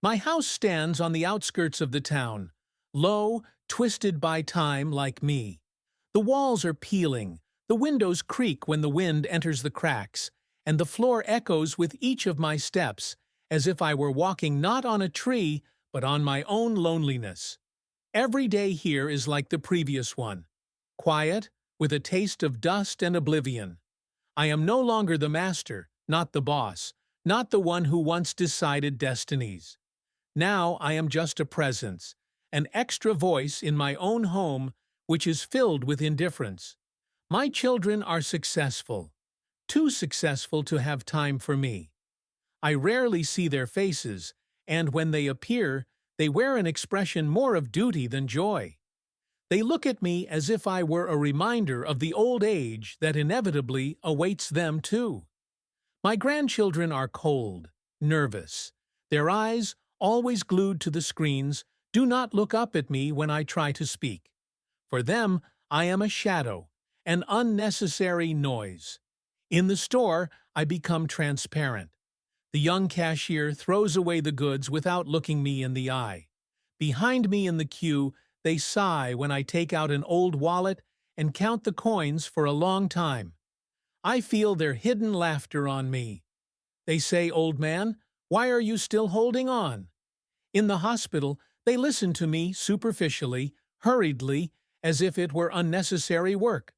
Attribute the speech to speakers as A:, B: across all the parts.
A: My house stands on the outskirts of the town, low, twisted by time like me. The walls are peeling, the windows creak when the wind enters the cracks, and the floor echoes with each of my steps, as if I were walking not on a tree, but on my own loneliness. Every day here is like the previous one, quiet, with a taste of dust and oblivion. I am no longer the master, not the boss, not the one who once decided destinies. Now I am just a presence, an extra voice in my own home which is filled with indifference. My children are successful, too successful to have time for me. I rarely see their faces, and when they appear, they wear an expression more of duty than joy. They look at me as if I were a reminder of the old age that inevitably awaits them too. My grandchildren are cold, nervous. Their eyes, always glued to the screens, do not look up at me when I try to speak. For them, I am a shadow, an unnecessary noise. In the store, I become transparent. The young cashier throws away the goods without looking me in the eye. Behind me in the queue, they sigh when I take out an old wallet and count the coins for a long time. I feel their hidden laughter on me. They say, "Old man, why are you still holding on?" In the hospital, they listen to me superficially, hurriedly, as if it were unnecessary work.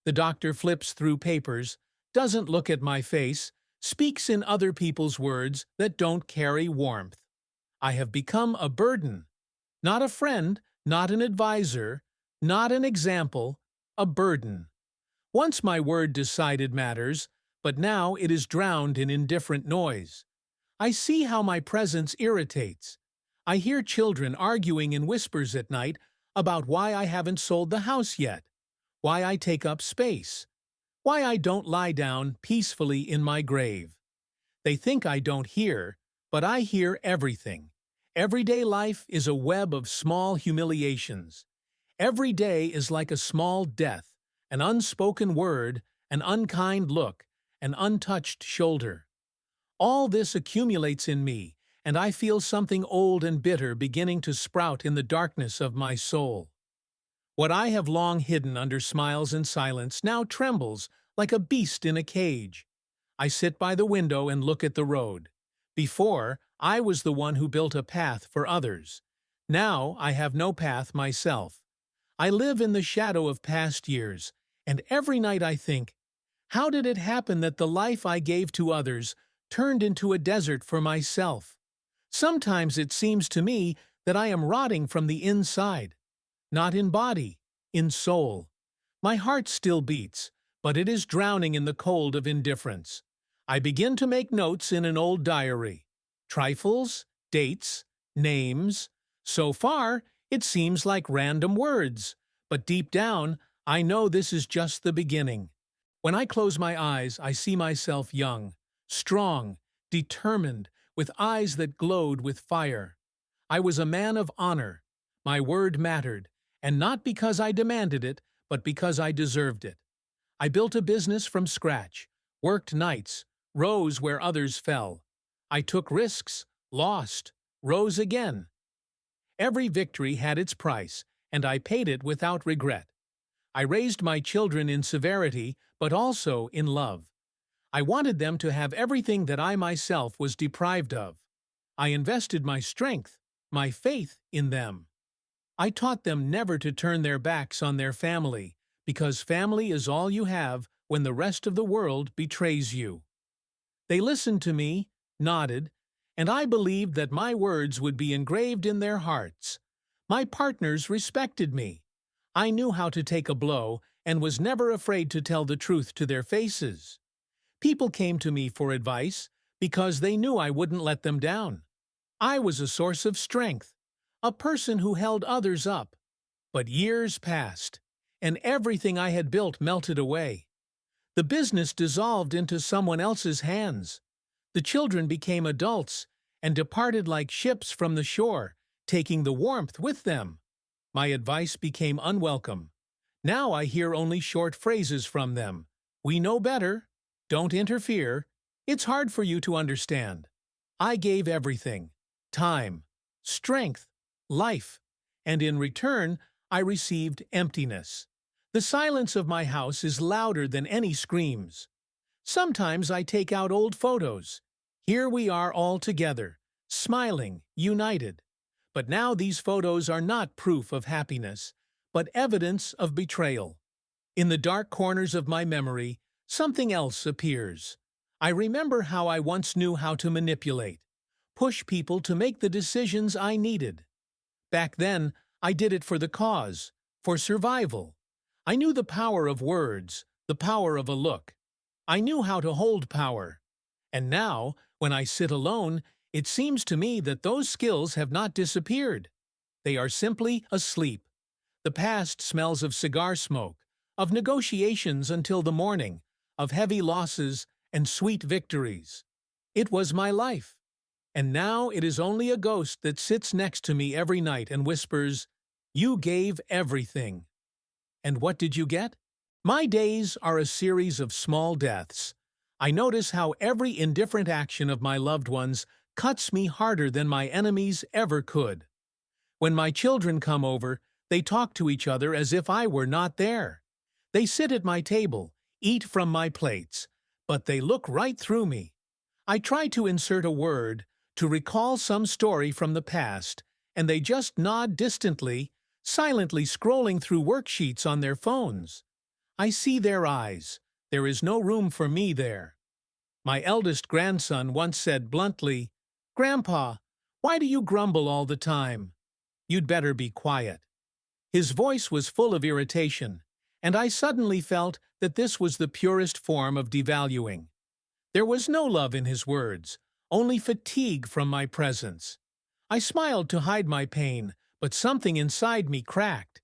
A: The doctor flips through papers, doesn't look at my face, speaks in other people's words that don't carry warmth. I have become a burden. Not a friend, not an advisor, not an example, a burden. Once my word decided matters, but now it is drowned in indifferent noise. I see how my presence irritates. I hear children arguing in whispers at night about why I haven't sold the house yet, why I take up space, why I don't lie down peacefully in my grave. They think I don't hear, but I hear everything. Everyday life is a web of small humiliations. Every day is like a small death, an unspoken word, an unkind look, an untouched shoulder. All this accumulates in me, and I feel something old and bitter beginning to sprout in the darkness of my soul. What I have long hidden under smiles and silence now trembles like a beast in a cage. I sit by the window and look at the road. Before, I was the one who built a path for others. Now I have no path myself. I live in the shadow of past years, and every night I think, how did it happen that the life I gave to others turned into a desert for myself? Sometimes it seems to me that I am rotting from the inside. Not in body, in soul. My heart still beats, but it is drowning in the cold of indifference. I begin to make notes in an old diary. Trifles, dates, names. So far, it seems like random words, but deep down, I know this is just the beginning. When I close my eyes, I see myself young, strong, determined, with eyes that glowed with fire. I was a man of honor. My word mattered, and not because I demanded it, but because I deserved it. I built a business from scratch, worked nights, rose where others fell. I took risks, lost, rose again. Every victory had its price, and I paid it without regret. I raised my children in severity, but also in love. I wanted them to have everything that I myself was deprived of. I invested my strength, my faith in them. I taught them never to turn their backs on their family, because family is all you have when the rest of the world betrays you. They listened to me, nodded, and I believed that my words would be engraved in their hearts. My partners respected me. I knew how to take a blow and was never afraid to tell the truth to their faces. People came to me for advice because they knew I wouldn't let them down. I was a source of strength, a person who held others up. But years passed, and everything I had built melted away. The business dissolved into someone else's hands. The children became adults and departed like ships from the shore, taking the warmth with them. My advice became unwelcome. Now I hear only short phrases from them. "We know better. Don't interfere. It's hard for you to understand." I gave everything. time, strength, life, and in return, I received emptiness. The silence of my house is louder than any screams. Sometimes I take out old photos. Here we are all together, smiling, united. But now these photos are not proof of happiness, but evidence of betrayal. In the dark corners of my memory, something else appears. I remember how I once knew how to manipulate, push people to make the decisions I needed. Back then, I did it for the cause, for survival. I knew the power of words, the power of a look. I knew how to hold power. And now, when I sit alone, it seems to me that those skills have not disappeared. They are simply asleep. The past smells of cigar smoke, of negotiations until the morning, of heavy losses and sweet victories. It was my life. And now it is only a ghost that sits next to me every night and whispers, "You gave everything." And what did you get? My days are a series of small deaths. I notice how every indifferent action of my loved ones cuts me harder than my enemies ever could. When my children come over, they talk to each other as if I were not there. They sit at my table, eat from my plates, but they look right through me. I try to insert a word, to recall some story from the past, and they just nod distantly, silently scrolling through worksheets on their phones. I see their eyes. There is no room for me there. My eldest grandson once said bluntly, "Grandpa, why do you grumble all the time? You'd better be quiet." His voice was full of irritation, and I suddenly felt that this was the purest form of devaluing. There was no love in his words, only fatigue from my presence. I smiled to hide my pain, but something inside me cracked.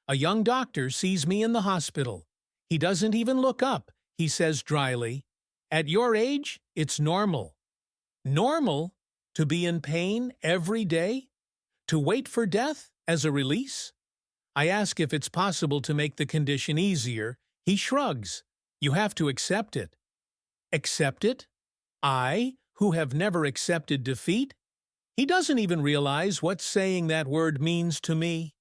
A: A young doctor sees me in the hospital. He doesn't even look up. He says dryly, "At your age, it's normal." Normal? To be in pain every day? To wait for death as a release? I ask if it's possible to make the condition easier. He shrugs. "You have to accept it." Accept it? I, who have never accepted defeat? He doesn't even realize what saying that word means to me.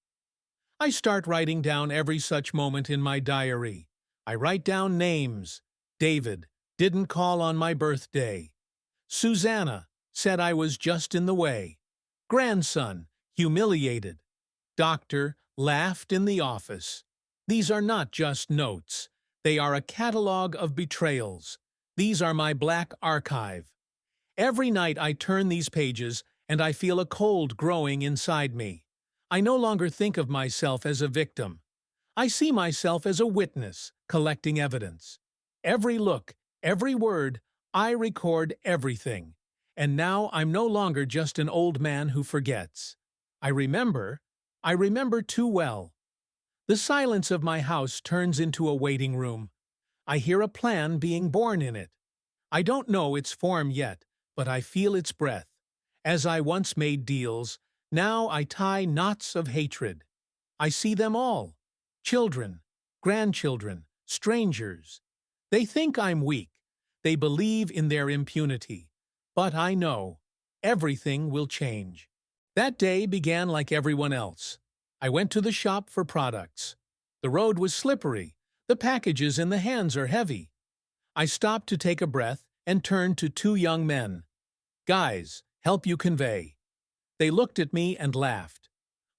A: I start writing down every such moment in my diary. I write down names. David didn't call on my birthday. Susanna said I was just in the way. Grandson humiliated. Doctor laughed in the office. These are not just notes. They are a catalog of betrayals. These are my black archive. Every night I turn these pages and I feel a cold growing inside me. I no longer think of myself as a victim. I see myself as a witness, collecting evidence. Every look, every word, I record everything. And now I'm no longer just an old man who forgets. I remember too well. The silence of my house turns into a waiting room. I hear a plan being born in it. I don't know its form yet, but I feel its breath. As I once made deals, now I tie knots of hatred. I see them all. Children, grandchildren, strangers. They think I'm weak. They believe in their impunity. But I know, everything will change. That day began like everyone else. I went to the shop for products. The road was slippery. The packages in the hands are heavy. I stopped to take a breath and turned to two young men. "Guys, help you convey." They looked at me and laughed.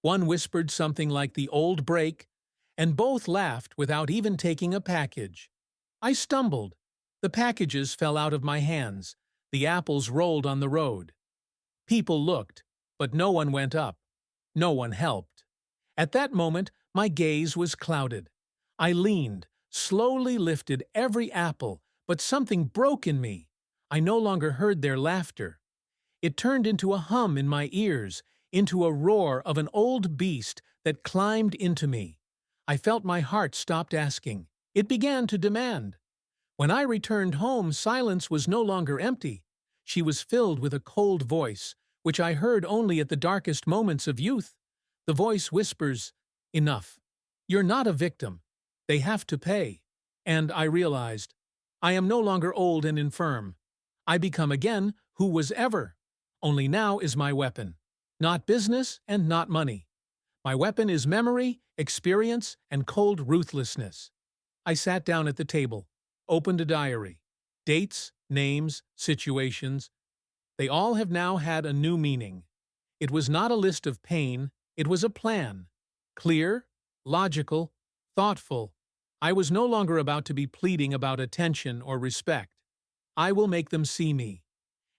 A: One whispered something like the old break, and both laughed without even taking a package. I stumbled. The packages fell out of my hands. The apples rolled on the road. People looked, but no one went up. No one helped. At that moment, my gaze was clouded. I leaned, slowly lifted every apple, but something broke in me. I no longer heard their laughter. It turned into a hum in my ears, into a roar of an old beast that climbed into me. I felt my heart stopped asking. It began to demand. When I returned home, silence was no longer empty. She was filled with a cold voice, which I heard only at the darkest moments of youth. The voice whispers, "Enough. You're not a victim. They have to pay." And I realized, I am no longer old and infirm. I become again who was ever. Only now is my weapon. Not business and not money. My weapon is memory, experience, and cold ruthlessness. I sat down at the table, opened a diary. Dates, names, situations, they all have now had a new meaning. It was not a list of pain, it was a plan. Clear, logical, thoughtful. I was no longer about to be pleading about attention or respect. I will make them see me.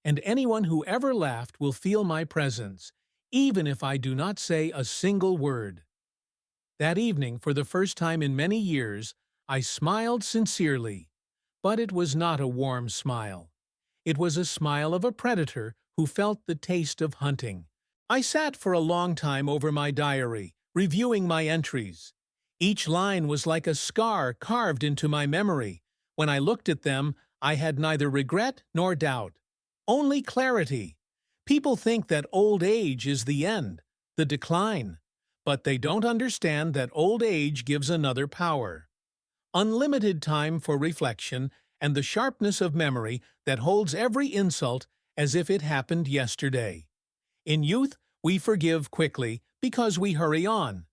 A: And anyone who ever laughed will feel my presence, even if I do not say a single word. That evening, for the first time in many years, I smiled sincerely. But it was not a warm smile. It was a smile of a predator who felt the taste of hunting. I sat for a long time over my diary, reviewing my entries. Each line was like a scar carved into my memory. When I looked at them, I had neither regret nor doubt. Only clarity. People think that old age is the end, the decline. But they don't understand that old age gives another power. Unlimited time for reflection and the sharpness of memory that holds every insult as if it happened yesterday. In youth, we forgive quickly because we hurry on.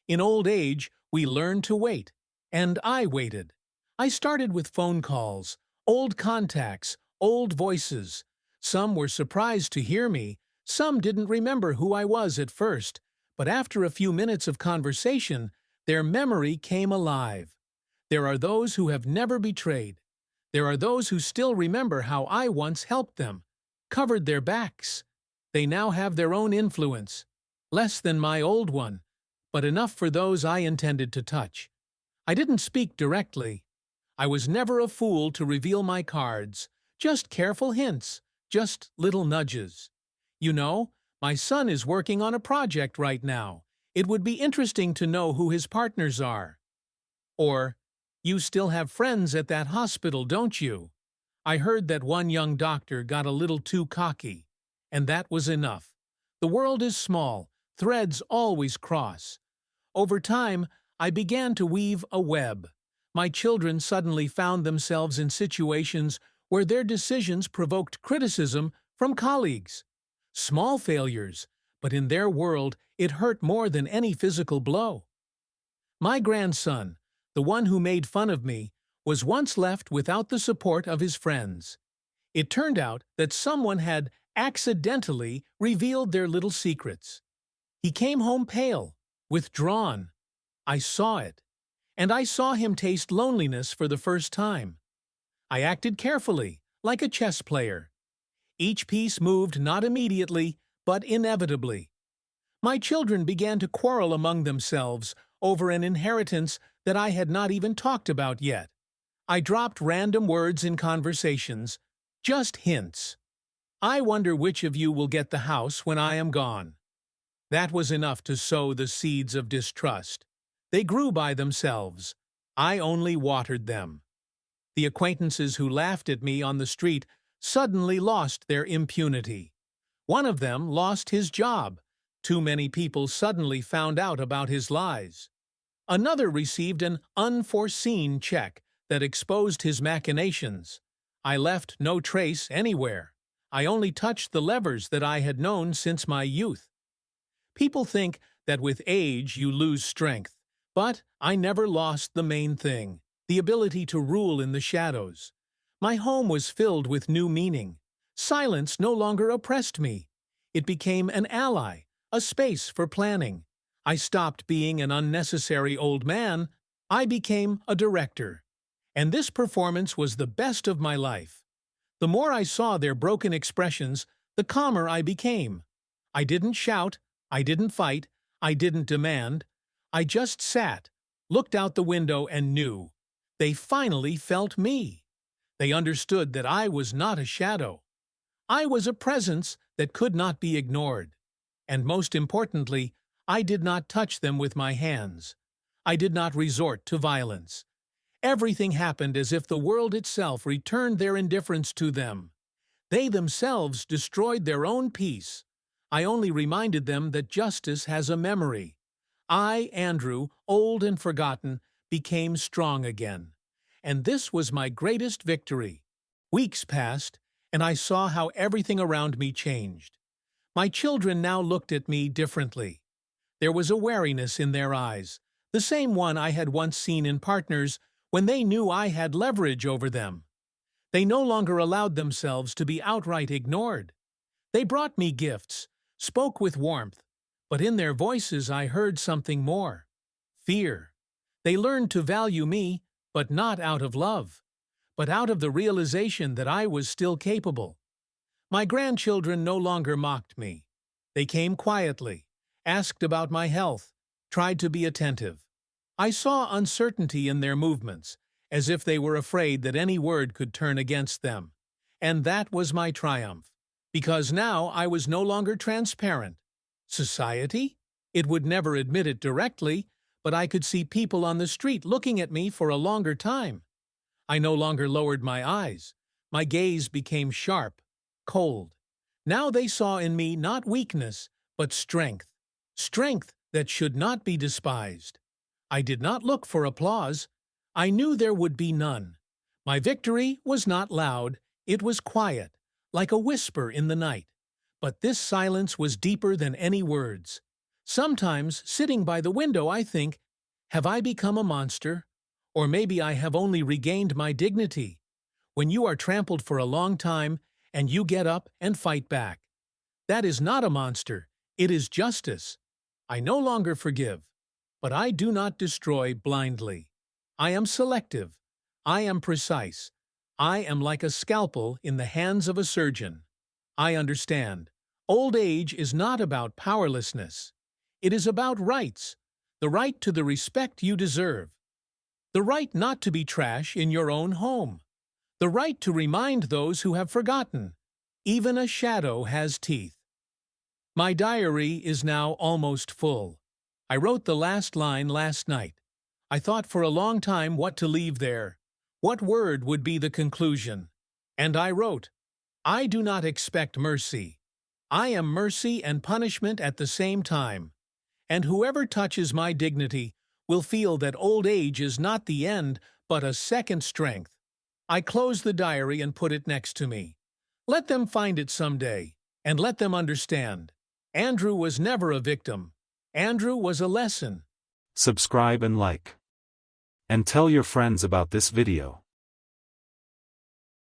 A: In old age, we learn to wait. And I waited. I started with phone calls, old contacts, old voices. Some were surprised to hear me. Some didn't remember who I was at first. But after a few minutes of conversation, their memory came alive. There are those who have never betrayed. There are those who still remember how I once helped them, covered their backs. They now have their own influence, less than my old one, but enough for those I intended to touch. I didn't speak directly. I was never a fool to reveal my cards, just careful hints, just little nudges. You know, my son is working on a project right now. It would be interesting to know who his partners are. Or, you still have friends at that hospital, don't you? I heard that one young doctor got a little too cocky. And that was enough. The world is small. Threads always cross. Over time, I began to weave a web. My children suddenly found themselves in situations where their decisions provoked criticism from colleagues. Small failures, but in their world, it hurt more than any physical blow. My grandson, the one who made fun of me, was once left without the support of his friends. It turned out that someone had accidentally revealed their little secrets. He came home pale, withdrawn. I saw it, and I saw him taste loneliness for the first time. I acted carefully, like a chess player. Each piece moved not immediately, but inevitably. My children began to quarrel among themselves over an inheritance that I had not even talked about yet. I dropped random words in conversations, just hints. I wonder which of you will get the house when I am gone. That was enough to sow the seeds of distrust. They grew by themselves. I only watered them. The acquaintances who laughed at me on the street suddenly lost their impunity. One of them lost his job. Too many people suddenly found out about his lies. Another received an unforeseen check that exposed his machinations. I left no trace anywhere. I only touched the levers that I had known since my youth. People think that with age you lose strength, but I never lost the main thing, the ability to rule in the shadows. My home was filled with new meaning. Silence no longer oppressed me. It became an ally, a space for planning. I stopped being an unnecessary old man. I became a director. And this performance was the best of my life. The more I saw their broken expressions, the calmer I became. I didn't shout, I didn't fight, I didn't demand. I just sat, looked out the window and knew. They finally felt me. They understood that I was not a shadow. I was a presence that could not be ignored. And most importantly, I did not touch them with my hands. I did not resort to violence. Everything happened as if the world itself returned their indifference to them. They themselves destroyed their own peace. I only reminded them that justice has a memory. I, Andrew, old and forgotten, became strong again. And this was my greatest victory. Weeks passed, and I saw how everything around me changed. My children now looked at me differently. There was a wariness in their eyes, the same one I had once seen in partners when they knew I had leverage over them. They no longer allowed themselves to be outright ignored. They brought me gifts, spoke with warmth, but in their voices I heard something more: fear. They learned to value me, but not out of love, but out of the realization that I was still capable. My grandchildren no longer mocked me. They came quietly, asked about my health, tried to be attentive. I saw uncertainty in their movements, as if they were afraid that any word could turn against them. And that was my triumph, because now I was no longer transparent. Society? It would never admit it directly, but I could see people on the street looking at me for a longer time. I no longer lowered my eyes. My gaze became sharp, cold. Now they saw in me not weakness, but strength. Strength that should not be despised. I did not look for applause. I knew there would be none. My victory was not loud, it was quiet, like a whisper in the night. But this silence was deeper than any words. Sometimes, sitting by the window, I think, have I become a monster? Or maybe I have only regained my dignity. When you are trampled for a long time, and you get up and fight back. That is not a monster, it is justice. I no longer forgive, but I do not destroy blindly. I am selective. I am precise. I am like a scalpel in the hands of a surgeon. I understand. Old age is not about powerlessness. It is about rights. The right to the respect you deserve. The right not to be trash in your own home. The right to remind those who have forgotten. Even a shadow has teeth. My diary is now almost full. I wrote the last line last night. I thought for a long time what to leave there. What word would be the conclusion? And I wrote, I do not expect mercy. I am mercy and punishment at the same time. And whoever touches my dignity will feel that old age is not the end, but a second strength. I closed the diary and put it next to me. Let them find it someday, and let them understand. Andrew was never a victim. Andrew was a lesson.
B: Subscribe and like. And tell your friends about this video.